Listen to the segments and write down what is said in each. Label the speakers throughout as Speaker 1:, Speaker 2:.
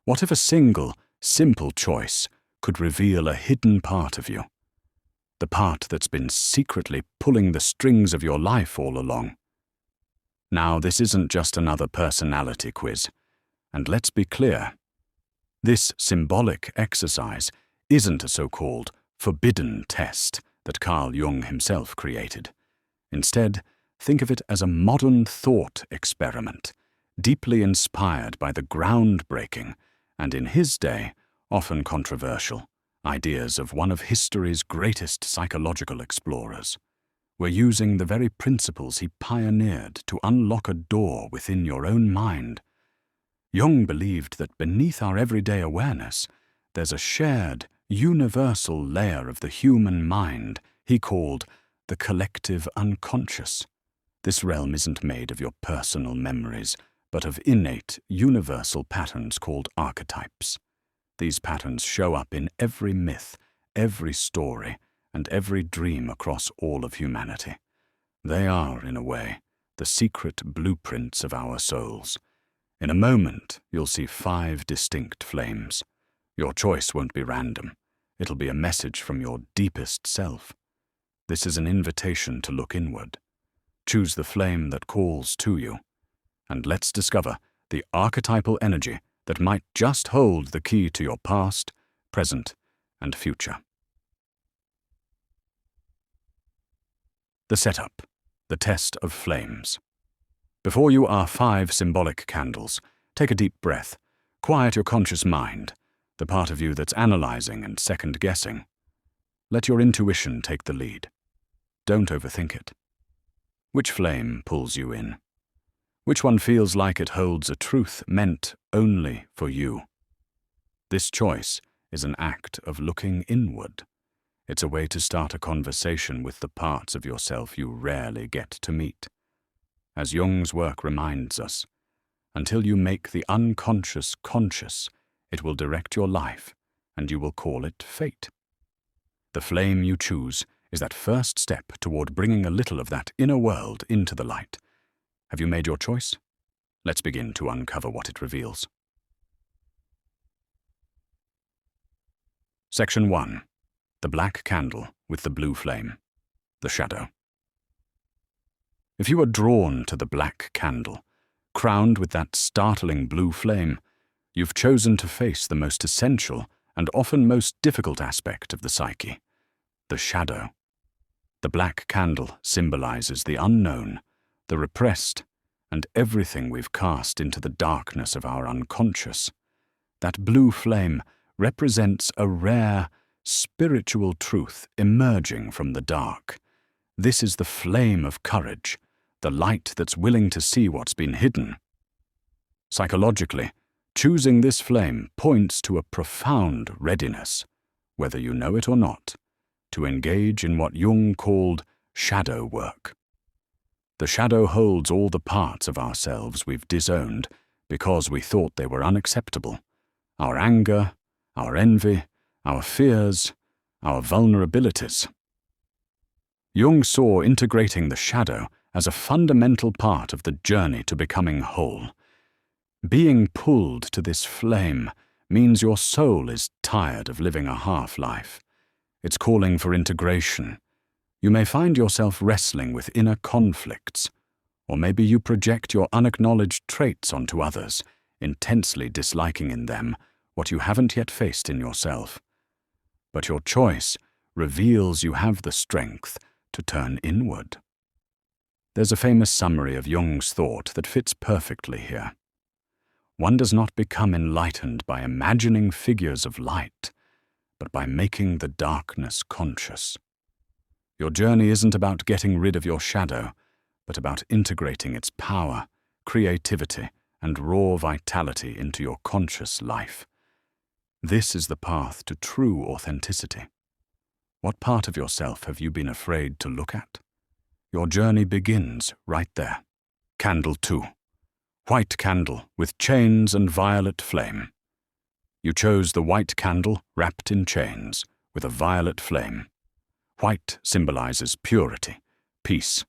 Speaker 1: What if a single, simple choice could reveal a hidden part of you? The part that's been secretly pulling the strings of your life all along. Now, this isn't just another personality quiz. And let's be clear. This symbolic exercise isn't a so-called forbidden test that Carl Jung himself created. Instead, think of it as a modern thought experiment, deeply inspired by the groundbreaking, and in his day, often controversial, ideas of one of history's greatest psychological explorers. We're using the very principles he pioneered to unlock a door within your own mind. Jung believed that beneath our everyday awareness, there's a shared, universal layer of the human mind he called the collective unconscious. This realm isn't made of your personal memories, but of innate, universal patterns called archetypes. These patterns show up in every myth, every story, and every dream across all of humanity. They are, in a way, the secret blueprints of our souls. In a moment, you'll see 5 distinct flames. Your choice won't be random. It'll be a message from your deepest self. This is an invitation to look inward. Choose the flame that calls to you. And let's discover the archetypal energy that might just hold the key to your past, present, and future. The setup, the test of flames. Before you are 5 symbolic candles, take a deep breath, quiet your conscious mind, the part of you that's analyzing and second-guessing. Let your intuition take the lead. Don't overthink it. Which flame pulls you in? Which one feels like it holds a truth meant only for you? This choice is an act of looking inward. It's a way to start a conversation with the parts of yourself you rarely get to meet. As Jung's work reminds us, until you make the unconscious conscious, it will direct your life, and you will call it fate. The flame you choose is that first step toward bringing a little of that inner world into the light. Have you made your choice? Let's begin to uncover what it reveals. Section 1. The black candle with the blue flame. The shadow. If you are drawn to the black candle, crowned with that startling blue flame, you've chosen to face the most essential and often most difficult aspect of the psyche, the shadow. The black candle symbolizes the unknown, the repressed, and everything we've cast into the darkness of our unconscious. That blue flame represents a rare, spiritual truth emerging from the dark. This is the flame of courage, the light that's willing to see what's been hidden. Psychologically, choosing this flame points to a profound readiness, whether you know it or not, to engage in what Jung called shadow work. The shadow holds all the parts of ourselves we've disowned because we thought they were unacceptable. Our anger, our envy, our fears, our vulnerabilities. Jung saw integrating the shadow as a fundamental part of the journey to becoming whole. Being pulled to this flame means your soul is tired of living a half-life. It's calling for integration. You may find yourself wrestling with inner conflicts, or maybe you project your unacknowledged traits onto others, intensely disliking in them what you haven't yet faced in yourself. But your choice reveals you have the strength to turn inward. There's a famous summary of Jung's thought that fits perfectly here. One does not become enlightened by imagining figures of light, but by making the darkness conscious. Your journey isn't about getting rid of your shadow, but about integrating its power, creativity, and raw vitality into your conscious life. This is the path to true authenticity. What part of yourself have you been afraid to look at? Your journey begins right there. Candle 2. White candle with chains and violet flame. You chose the white candle wrapped in chains with a violet flame. White symbolizes purity, peace,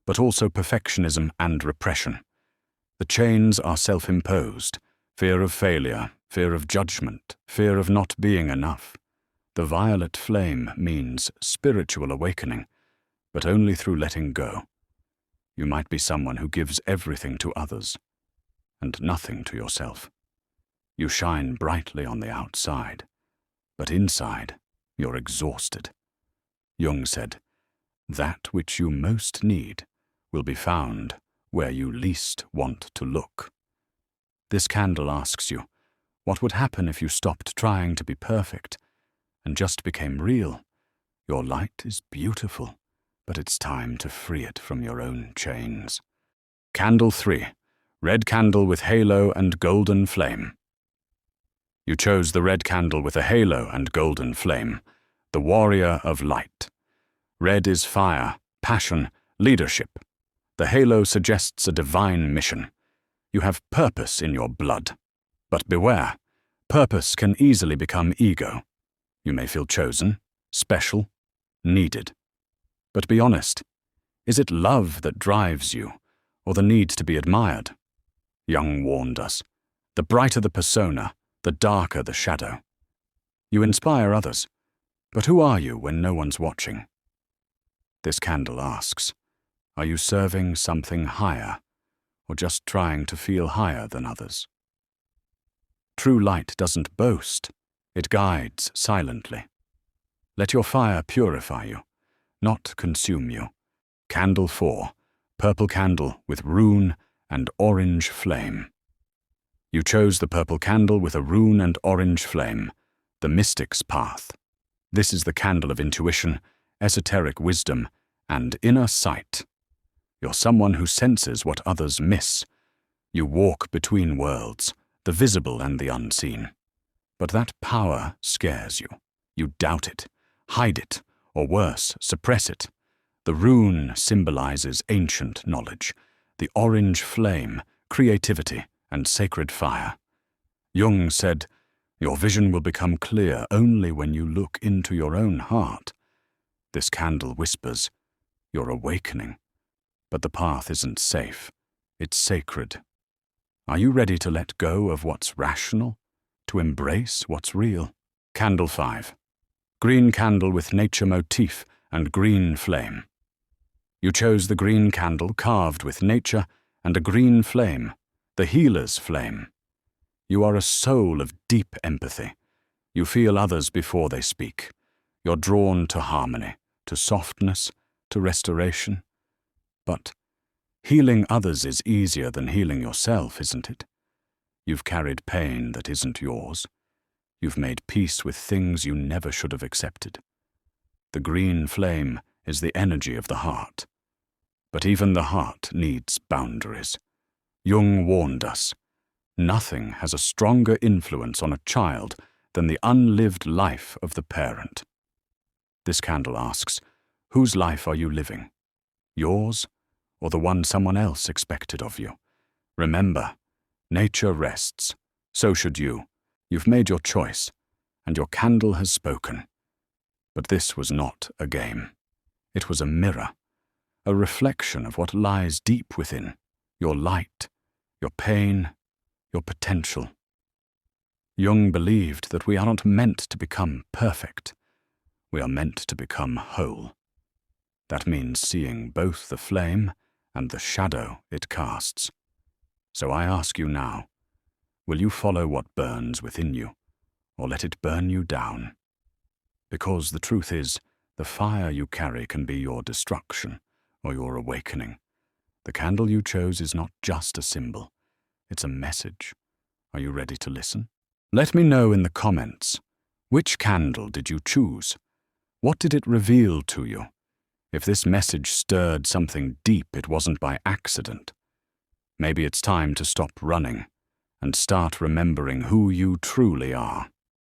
Speaker 1: but also perfectionism and repression. The chains are self-imposed, fear of failure, fear of judgment, fear of not being enough. The violet flame means spiritual awakening, but only through letting go. You might be someone who gives everything to others and nothing to yourself. You shine brightly on the outside, but inside you're exhausted. Jung said, "That which you most need will be found where you least want to look." This candle asks you, what would happen if you stopped trying to be perfect and just became real? Your light is beautiful, but it's time to free it from your own chains. Candle 3. Red candle with halo and golden flame. You chose the red candle with a halo and golden flame, the warrior of light. Red is fire, passion, leadership. The halo suggests a divine mission. You have purpose in your blood. But beware, purpose can easily become ego. You may feel chosen, special, needed. But be honest, is it love that drives you, or the need to be admired? Jung warned us, the brighter the persona, the darker the shadow. You inspire others, but who are you when no one's watching? This candle asks, are you serving something higher, or just trying to feel higher than others? True light doesn't boast, it guides silently. Let your fire purify you, not consume you. Candle 4, purple candle with rune and orange flame. You chose the purple candle with a rune and orange flame, the mystic's path. This is the candle of intuition, esoteric wisdom, and inner sight. You're someone who senses what others miss. You walk between worlds, the visible and the unseen. But that power scares you. You doubt it, hide it, or worse, suppress it. The rune symbolizes ancient knowledge, the orange flame, creativity, and sacred fire. Jung said, your vision will become clear only when you look into your own heart. This candle whispers, you're awakening. But the path isn't safe. It's sacred. Are you ready to let go of what's rational, to embrace what's real? Candle 5. Green candle with nature motif and green flame. You chose the green candle carved with nature and a green flame, the healer's flame. You are a soul of deep empathy. You feel others before they speak. You're drawn to harmony, to softness, to restoration. But healing others is easier than healing yourself, isn't it? You've carried pain that isn't yours. You've made peace with things you never should have accepted. The green flame is the energy of the heart. But even the heart needs boundaries. Jung warned us, nothing has a stronger influence on a child than the unlived life of the parent. This candle asks, whose life are you living? Yours, or the one someone else expected of you? Remember, nature rests. So should you. You've made your choice, and your candle has spoken. But this was not a game. It was a mirror, a reflection of what lies deep within, your light, your pain, your potential. Jung believed that we are not meant to become perfect. We are meant to become whole. That means seeing both the flame and the shadow it casts. So I ask you now, will you follow what burns within you, or let it burn you down? Because the truth is, the fire you carry can be your destruction or your awakening. The candle you chose is not just a symbol, it's a message. Are you ready to listen? Let me know in the comments, which candle did you choose? What did it reveal to you? If this message stirred something deep, it wasn't by accident. Maybe it's time to stop running and start remembering who you truly are.